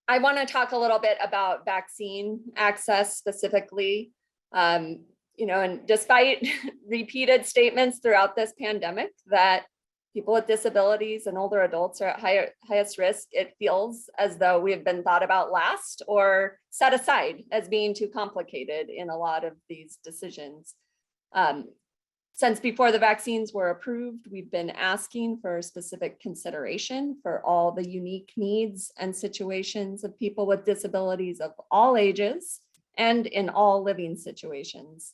I want to talk a little bit about vaccine access specifically. And despite repeated statements throughout this pandemic that people with disabilities and older adults are at highest risk, it feels as though we have been thought about last or set aside as being too complicated in a lot of these decisions. Since before the vaccines were approved, we've been asking for specific consideration for all the unique needs and situations of people with disabilities of all ages and in all living situations.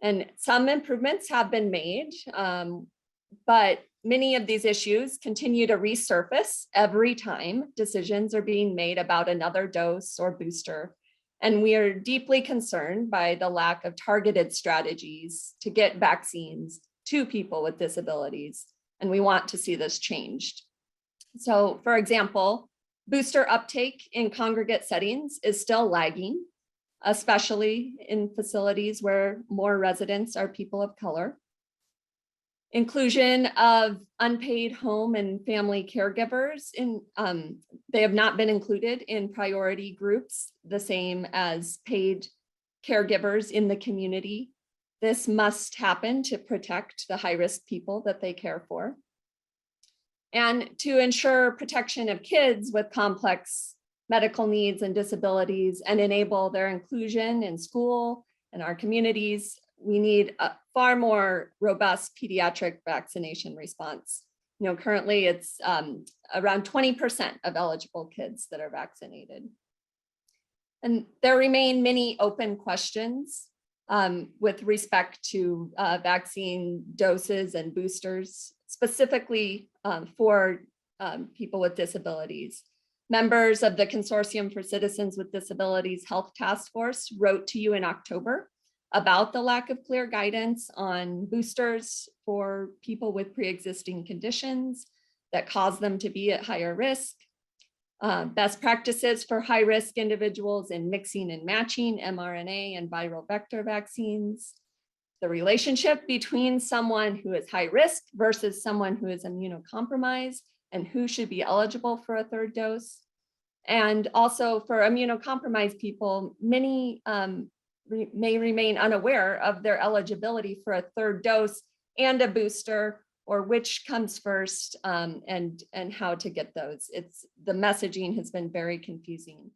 And some improvements have been made, but many of these issues continue to resurface every time decisions are being made about another dose or booster. And we are deeply concerned by the lack of targeted strategies to get vaccines to people with disabilities. And we want to see this changed. So, for example, booster uptake in congregate settings is still lagging, especially in facilities where more residents are people of color. Inclusion of unpaid home and family caregivers they have not been included in priority groups, the same as paid caregivers in the community. This must happen to protect the high-risk people that they care for. And to ensure protection of kids with complex medical needs and disabilities and enable their inclusion in school and our communities, we need a far more robust pediatric vaccination response. Currently it's around 20% of eligible kids that are vaccinated. And there remain many open questions with respect to vaccine doses and boosters, specifically for people with disabilities. Members of the Consortium for Citizens with Disabilities Health Task Force wrote to you in October about the lack of clear guidance on boosters for people with pre-existing conditions that cause them to be at higher risk, best practices for high-risk individuals in mixing and matching mRNA and viral vector vaccines, the relationship between someone who is high risk versus someone who is immunocompromised and who should be eligible for a third dose. And also for immunocompromised people, many may remain unaware of their eligibility for a third dose and a booster, or which comes first and how to get those. The messaging has been very confusing.